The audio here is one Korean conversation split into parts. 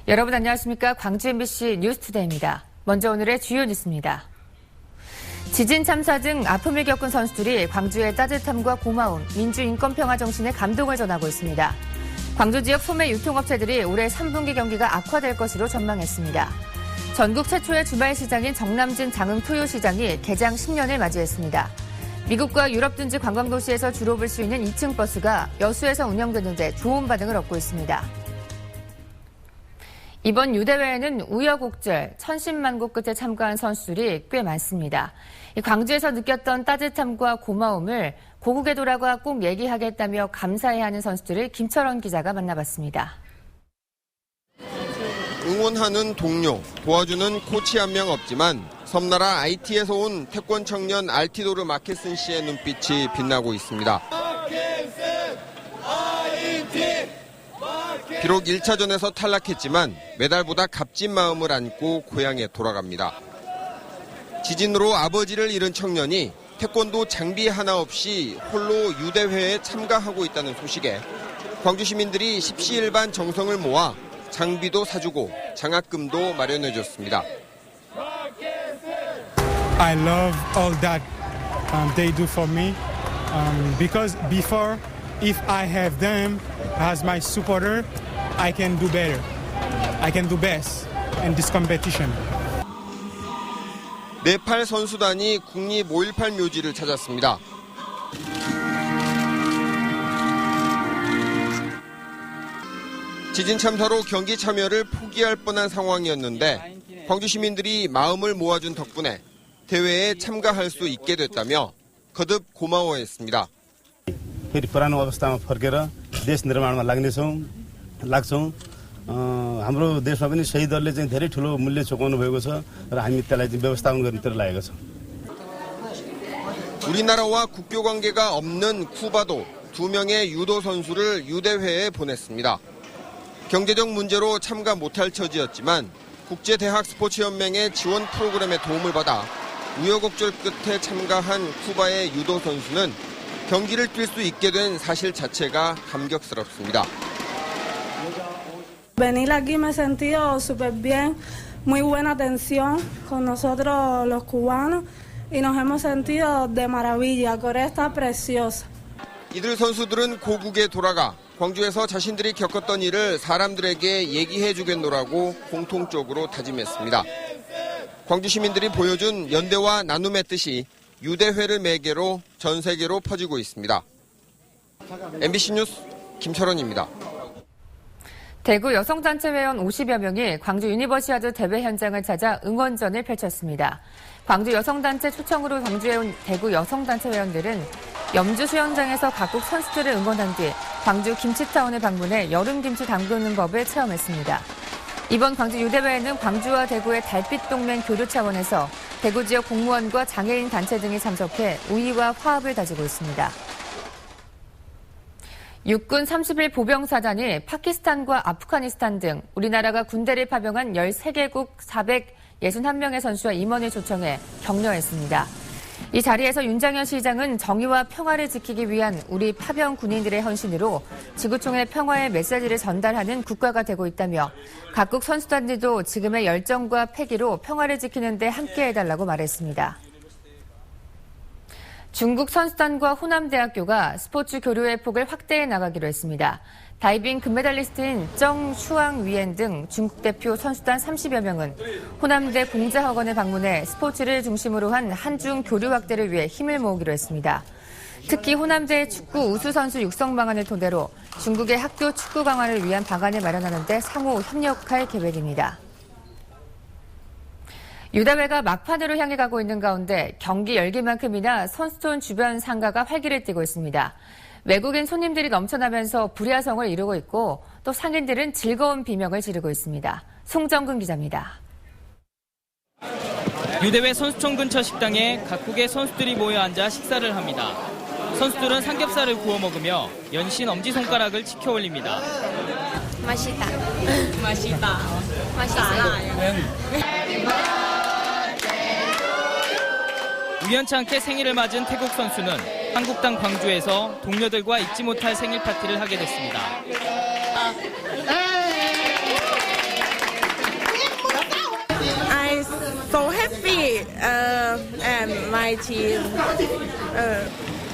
여러분 안녕하십니까? 광주 MBC 뉴스투데이입니다. 먼저 오늘의 주요 뉴스입니다. 지진 참사 등 아픔을 겪은 선수들이 광주의 따뜻함과 고마움, 민주인권평화 정신에 감동을 전하고 있습니다. 광주 지역 소매 유통업체들이 올해 3분기 경기가 악화될 것으로 전망했습니다. 전국 최초의 주말 시장인 정남진 장흥 토요시장이 개장 10년을 맞이했습니다. 미국과 유럽 등지 관광도시에서 주로 볼 수 있는 2층 버스가 여수에서 운영되는데 좋은 반응을 얻고 있습니다. 이번 유대회에는 우여곡절, 천신만고 끝에 참가한 선수들이 꽤 많습니다. 광주에서 느꼈던 따뜻함과 고마움을 고국에 돌아가 꼭 얘기하겠다며 감사해하는 선수들을 김철원 기자가 만나봤습니다. 응원하는 동료, 도와주는 코치 한 명 없지만 섬나라 IT에서 온 태권 청년 알티도르 마케슨 씨의 눈빛이 빛나고 있습니다. 비록 1차전에서 탈락했지만 메달보다 값진 마음을 안고 고향에 돌아갑니다. 지진으로 아버지를 잃은 청년이 태권도 장비 하나 없이 홀로 유대회에 참가하고 있다는 소식에 광주 시민들이 십시일반 정성을 모아 장비도 사주고 장학금도 마련해줬습니다. I love all that they do for me because before, if I have them as my supporter, I can do better. I can do best in this competition. 네팔 선수단이 국립 5.18 묘지를 찾았습니다. 지진 참사로 경기 참여를 포기할 뻔한 상황이었는데 광주 시민들이 마음을 모아준 덕분에 대회에 참가할 수 있게 됐다며 거듭 고마워했습니다. फेरि पुरानो अवस्थामा फर्केर देश निर्माणमा लाग्छौँ हाम्रो देशमा पनि शहीदहरूले चाहिँ धेरै ठुलो मूल्य चुकाउनु भएको छ र हामी त्यसलाई चाहिँ व्यवस्थापन गर्नेतिर लागेको छ. 우리나라와 국교 관계가 없는 쿠바도 2명의 유도 선수를 유대회에 보냈습니다. 경제적 문제로 참가 못할 처지였지만 국제대학스포츠연맹의 지원 프로그램의 도움을 받아 우여곡절 끝에 참가한 쿠바의 유도 선수는 경기를 뛸 수 있게 된 사실 자체가 감격스럽습니다. Venir aquí me he sentido súper bien, muy buena atención con nosotros los cubanos y nos hemos sentido de maravilla. Corea está preciosa. 이들 선수들은 고국에 돌아가 광주에서 자신들이 겪었던 일을 사람들에게 얘기해 주겠노라고 공통적으로 다짐했습니다. 광주 시민들이 보여준 연대와 나눔의 뜻이 유대회를 매개로 전 세계로 퍼지고 있습니다. MBC 뉴스 김철원입니다. 대구 여성단체 회원 50여 명이 광주 유니버시아드 대회 현장을 찾아 응원전을 펼쳤습니다. 광주 여성단체 초청으로 광주에 온 대구 여성단체 회원들은 염주 수영장에서 각국 선수들을 응원한 뒤 광주 김치타운을 방문해 여름김치 담그는 법을 체험했습니다. 이번 광주 유대회에는 광주와 대구의 달빛 동맹 교류 차원에서 대구 지역 공무원과 장애인 단체 등이 참석해 우위와 화합을 다지고 있습니다. 육군 30일 보병사단이 파키스탄과 아프가니스탄 등 우리나라가 군대를 파병한 13개국 461명의 선수와 임원을 초청해 격려했습니다. 이 자리에서 윤장현 시장은 정의와 평화를 지키기 위한 우리 파병 군인들의 헌신으로 지구촌의 평화의 메시지를 전달하는 국가가 되고 있다며 각국 선수단들도 지금의 열정과 패기로 평화를 지키는 데 함께해달라고 말했습니다. 중국 선수단과 호남대학교가 스포츠 교류의 폭을 확대해 나가기로 했습니다. 다이빙 금메달리스트인 정 슈앙위엔 등 중국 대표 선수단 30여 명은 호남대 공자학원을 방문해 스포츠를 중심으로 한 한중 교류 확대를 위해 힘을 모으기로 했습니다. 특히 호남대의 축구 우수선수 육성 방안을 토대로 중국의 학교 축구 강화를 위한 방안을 마련하는 데 상호 협력할 계획입니다. 유대회가 막판으로 향해 가고 있는 가운데 경기 열기만큼이나 선수촌 주변 상가가 활기를 띠고 있습니다. 외국인 손님들이 넘쳐나면서 불야성을 이루고 있고 또 상인들은 즐거운 비명을 지르고 있습니다. 송정근 기자입니다. 유대회 선수촌 근처 식당에 각국의 선수들이 모여 앉아 식사를 합니다. 선수들은 삼겹살을 구워 먹으며 연신 엄지손가락을 치켜 올립니다. 맛있다. 맛있다. 맛있어요. 우연치 않게 생일을 맞은 태국 선수는 한국당 광주에서 동료들과 잊지 못할 생일 파티를 하게 됐습니다. 19.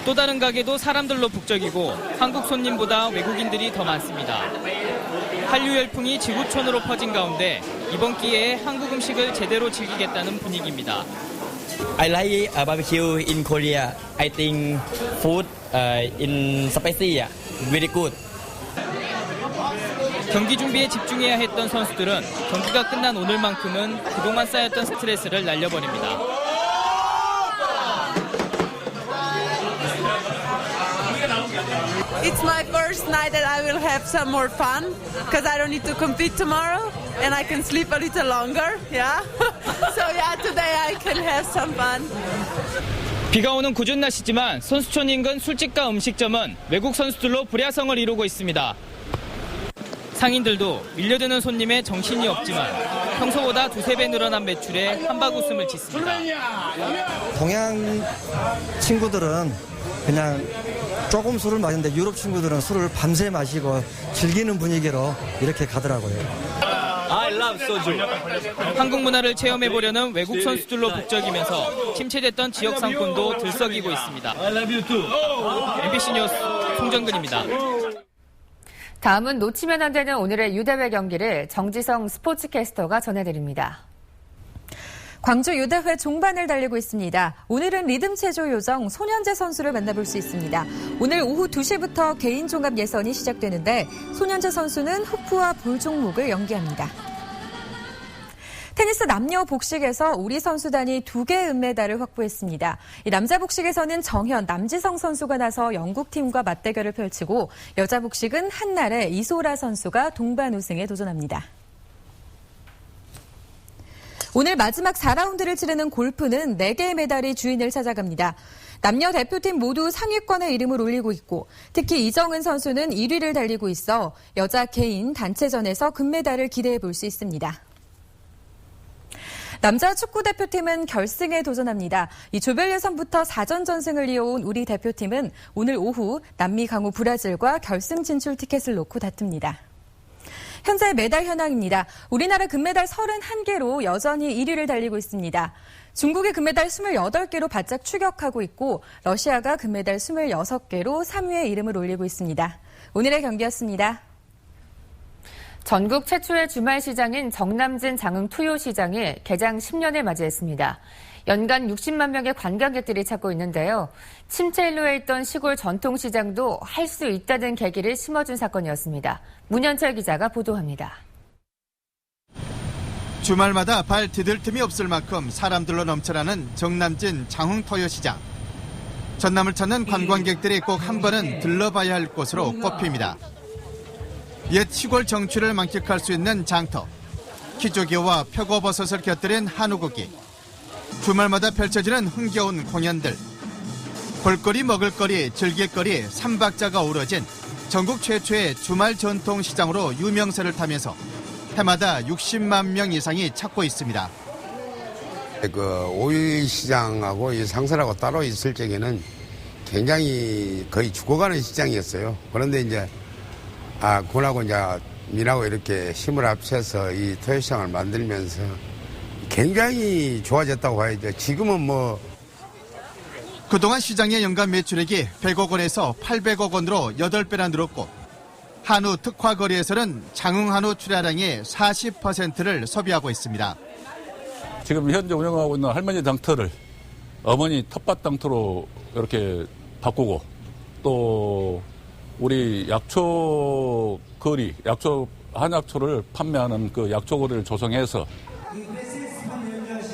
또 다른 가게도 사람들로 북적이고 한국 손님보다 외국인들이 더 많습니다. 한류 열풍이 지구촌으로 퍼진 가운데 이번 기회에 한국 음식을 제대로 즐기겠다는 분위기입니다. I like barbecue in Korea. I think food in spicy very good. 경기 준비에 집중해야 했던 선수들은 경기가 끝난 오늘만큼은 그동안 쌓였던 스트레스를 날려버립니다. It's my first night that I will have some more fun because I don't need to compete tomorrow and I can sleep a little longer. Yeah. So yeah, today I can have some fun. 비가 오는 궂은 날씨지만 선수촌 인근 술집과 음식점은 외국 선수들로 불야성을 이루고 있습니다. 상인들도 밀려드는 손님에 정신이 없지만 평소보다 두세 배 늘어난 매출에 한박 웃음을 짓습니다. 동양 친구들은 그냥 조금 술을 마시는데 유럽 친구들은 술을 밤새 마시고 즐기는 분위기로 이렇게 가더라고요. I love soju. 한국 문화를 체험해보려는 외국 선수들로 북적이면서 침체됐던 지역 상권도 들썩이고 있습니다. MBC 뉴스 송정근입니다. 다음은 놓치면 안 되는 오늘의 유대회 경기를 정지성 스포츠캐스터가 전해드립니다. 광주 유대회 종반을 달리고 있습니다. 오늘은 리듬 체조 요정 손현재 선수를 만나볼 수 있습니다. 오늘 오후 2시부터 개인 종합 예선이 시작되는데 손현재 선수는 호프와 볼 종목을 연기합니다. 테니스 남녀 복식에서 우리 선수단이 2개의 은메달을 확보했습니다. 남자 복식에서는 정현, 남지성 선수가 나서 영국팀과 맞대결을 펼치고 여자 복식은 한날의 이소라 선수가 동반 우승에 도전합니다. 오늘 마지막 4라운드를 치르는 골프는 4개의 메달이 주인을 찾아갑니다. 남녀 대표팀 모두 상위권에 이름을 올리고 있고 특히 이정은 선수는 1위를 달리고 있어 여자 개인 단체전에서 금메달을 기대해 볼 수 있습니다. 남자 축구 대표팀은 결승에 도전합니다. 이 조별 예선부터 4전 전승을 이어온 우리 대표팀은 오늘 오후 남미 강호 브라질과 결승 진출 티켓을 놓고 다툽니다. 현재 메달 현황입니다. 우리나라 금메달 31개로 여전히 1위를 달리고 있습니다. 중국이 금메달 28개로 바짝 추격하고 있고 러시아가 금메달 26개로 3위에 이름을 올리고 있습니다. 오늘의 경기였습니다. 전국 최초의 주말 시장인 정남진 장흥 투요시장이 개장 10년을 맞이했습니다. 연간 60만 명의 관광객들이 찾고 있는데요. 침체일로에 있던 시골 전통시장도 할 수 있다는 계기를 심어준 사건이었습니다. 문현철 기자가 보도합니다. 주말마다 발 디딜 틈이 없을 만큼 사람들로 넘쳐나는 정남진 장흥 토요시장. 전남을 찾는 관광객들이 꼭 한 번은 들러봐야 할 곳으로 꼽힙니다. 옛 시골 정취를 만끽할 수 있는 장터, 키조개와 표고버섯을 곁들인 한우고기, 주말마다 펼쳐지는 흥겨운 공연들, 볼거리, 먹을거리, 즐길거리 3박자가 어우러진 전국 최초의 주말 전통시장으로 유명세를 타면서 해마다 60만 명 이상이 찾고 있습니다. 오일 시장하고 이 상설하고 따로 있을 적에는 굉장히 거의 죽어가는 시장이었어요. 그런데 이제 군하고 이제 민하고 이렇게 힘을 합쳐서 이 토요시장을 만들면서 굉장히 좋아졌다고 봐야죠. 지금은 그동안 시장의 연간 매출액이 100억 원에서 800억 원으로 8배나 늘었고 한우 특화거리에서는 장흥 한우 출하량의 40%를 소비하고 있습니다. 지금 현재 운영하고 있는 할머니 장터를 어머니 텃밭 장터로 이렇게 바꾸고 또 우리 약초 거리, 한약초를 판매하는 그 약초 거리를 조성해서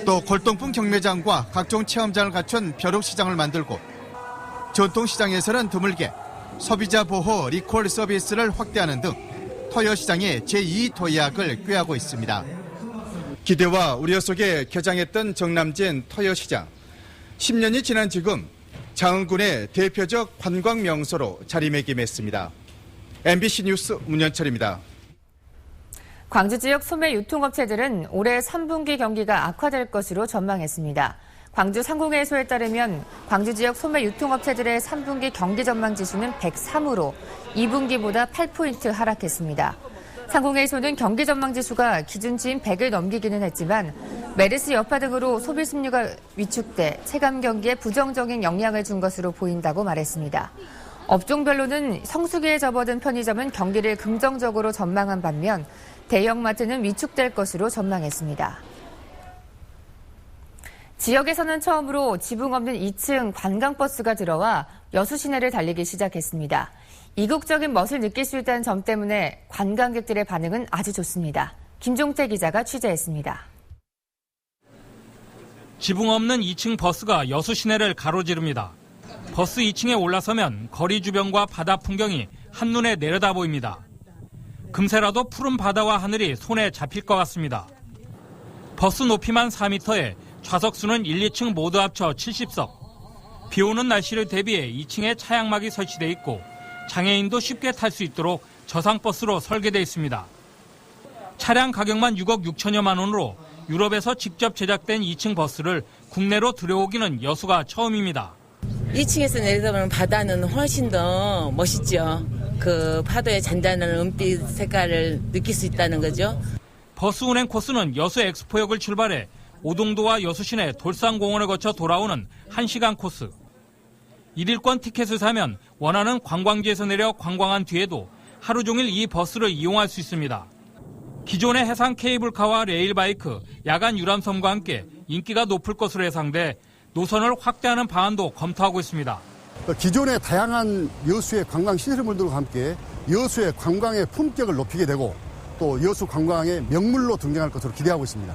또 골동품 경매장과 각종 체험장을 갖춘 벼룩시장을 만들고 전통시장에서는 드물게 소비자 보호 리콜 서비스를 확대하는 등 토요시장의 제2도약을 꾀하고 있습니다. 기대와 우려 속에 개장했던 정남진 토요시장. 10년이 지난 지금 장흥군의 대표적 관광 명소로 자리매김했습니다. MBC 뉴스 문현철입니다. 광주 지역 소매 유통업체들은 올해 3분기 경기가 악화될 것으로 전망했습니다. 광주 상공회의소에 따르면 광주 지역 소매 유통업체들의 3분기 경기 전망 지수는 103으로 2분기보다 8포인트 하락했습니다. 상공회의소는 경기 전망 지수가 기준치인 100을 넘기기는 했지만 메르스 여파 등으로 소비 심리가 위축돼 체감 경기에 부정적인 영향을 준 것으로 보인다고 말했습니다. 업종별로는 성수기에 접어든 편의점은 경기를 긍정적으로 전망한 반면 대형마트는 위축될 것으로 전망했습니다. 지역에서는 처음으로 지붕 없는 2층 관광버스가 들어와 여수 시내를 달리기 시작했습니다. 이국적인 멋을 느낄 수 있다는 점 때문에 관광객들의 반응은 아주 좋습니다. 김종태 기자가 취재했습니다. 지붕 없는 2층 버스가 여수 시내를 가로지릅니다. 버스 2층에 올라서면 거리 주변과 바다 풍경이 한눈에 내려다 보입니다. 금세라도 푸른 바다와 하늘이 손에 잡힐 것 같습니다. 버스 높이만 4m에 좌석수는 1, 2층 모두 합쳐 70석. 비 오는 날씨를 대비해 2층에 차양막이 설치돼 있고 장애인도 쉽게 탈 수 있도록 저상버스로 설계돼 있습니다. 차량 가격만 6억 6천여만 원으로 유럽에서 직접 제작된 2층 버스를 국내로 들여오기는 여수가 처음입니다. 2층에서 내려다보는 바다는 훨씬 더 멋있죠. 그 파도의 잔잔한 은빛 색깔을 느낄 수 있다는 거죠. 버스 운행 코스는 여수 엑스포역을 출발해 오동도와 여수 시내 돌산공원을 거쳐 돌아오는 1시간 코스. 1일권 티켓을 사면 원하는 관광지에서 내려 관광한 뒤에도 하루 종일 이 버스를 이용할 수 있습니다. 기존의 해상 케이블카와 레일바이크, 야간 유람선과 함께 인기가 높을 것으로 예상돼 노선을 확대하는 방안도 검토하고 있습니다. 기존의 다양한 여수의 관광 시설물들과 함께 여수의 관광의 품격을 높이게 되고 또 여수 관광의 명물로 등장할 것으로 기대하고 있습니다.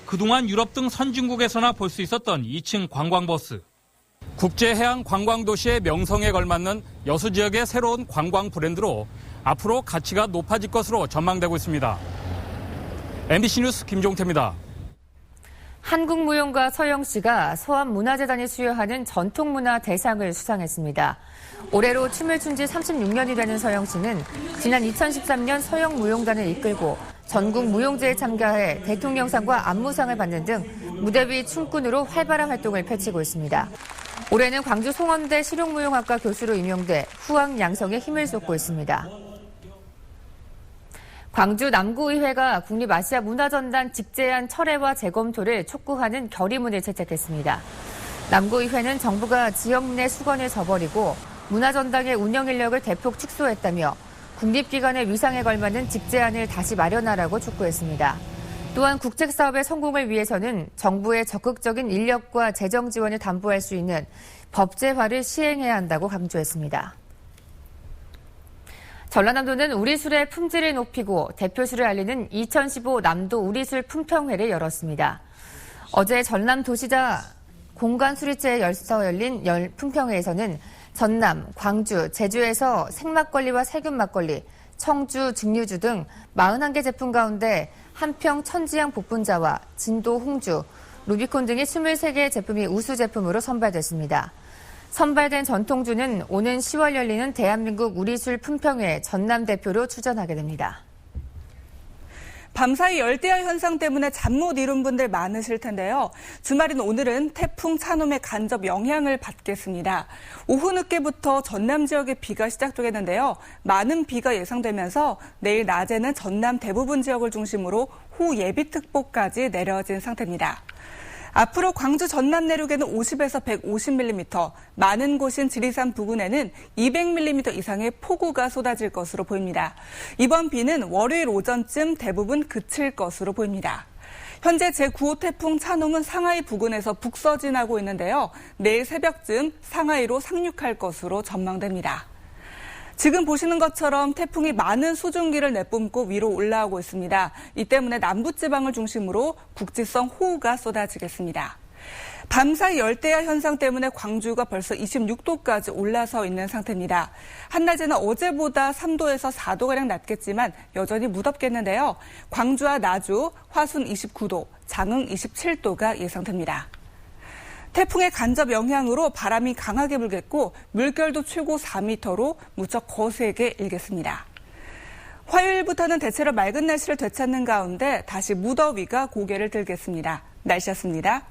그동안 유럽 등 선진국에서나 볼 수 있었던 2층 관광버스. 국제해양 관광도시의 명성에 걸맞는 여수 지역의 새로운 관광 브랜드로 앞으로 가치가 높아질 것으로 전망되고 있습니다. MBC 뉴스 김종태입니다. 한국무용가 서영씨가 서한문화재단이 수여하는 전통문화 대상을 수상했습니다. 올해로 춤을 춘 지 36년이 되는 서영씨는 지난 2013년 서영무용단을 이끌고 전국 무용제에 참가해 대통령상과 안무상을 받는 등 무대 위 춤꾼으로 활발한 활동을 펼치고 있습니다. 올해는 광주 송원대 실용무용학과 교수로 임용돼 후학 양성에 힘을 쏟고 있습니다. 광주 남구의회가 국립아시아 문화전단 직제안 철회와 재검토를 촉구하는 결의문을 채택했습니다. 남구의회는 정부가 지역내 수건을 저버리고 문화전당의 운영 인력을 대폭 축소했다며 국립기관의 위상에 걸맞는 직제안을 다시 마련하라고 촉구했습니다. 또한 국책사업의 성공을 위해서는 정부의 적극적인 인력과 재정 지원을 담보할 수 있는 법제화를 시행해야 한다고 강조했습니다. 전라남도는 우리술의 품질을 높이고 대표술을 알리는 2015 남도 우리술 품평회를 열었습니다. 어제 전남 도시자 공간수리체에서 열린 품평회에서는 전남, 광주, 제주에서 생막걸리와 세균막걸리, 청주, 증류주 등 41개 제품 가운데 한평 천지향 복분자와 진도 홍주, 루비콘 등의 23개의 제품이 우수 제품으로 선발됐습니다. 선발된 전통주는 오는 10월 열리는 대한민국 우리술 품평회 전남 대표로 추전하게 됩니다. 밤사이 열대야 현상 때문에 잠 못 이룬 분들 많으실 텐데요. 주말인 오늘은 태풍 차놈의 간접 영향을 받겠습니다. 오후 늦게부터 전남 지역에 비가 시작되겠는데요. 많은 비가 예상되면서 내일 낮에는 전남 대부분 지역을 중심으로 호예비특보까지 내려진 상태입니다. 앞으로 광주 전남 내륙에는 50에서 150mm, 많은 곳인 지리산 부근에는 200mm 이상의 폭우가 쏟아질 것으로 보입니다. 이번 비는 월요일 오전쯤 대부분 그칠 것으로 보입니다. 현재 제9호 태풍 차놈은 상하이 부근에서 북서진하고 있는데요. 내일 새벽쯤 상하이로 상륙할 것으로 전망됩니다. 지금 보시는 것처럼 태풍이 많은 수증기를 내뿜고 위로 올라오고 있습니다. 이 때문에 남부지방을 중심으로 국지성 호우가 쏟아지겠습니다. 밤사이 열대야 현상 때문에 광주가 벌써 26도까지 올라서 있는 상태입니다. 한낮에는 어제보다 3도에서 4도가량 낮겠지만 여전히 무덥겠는데요. 광주와 나주, 화순 29도, 장흥 27도가 예상됩니다. 태풍의 간접 영향으로 바람이 강하게 불겠고 물결도 최고 4m로 무척 거세게 일겠습니다. 화요일부터는 대체로 맑은 날씨를 되찾는 가운데 다시 무더위가 고개를 들겠습니다. 날씨였습니다.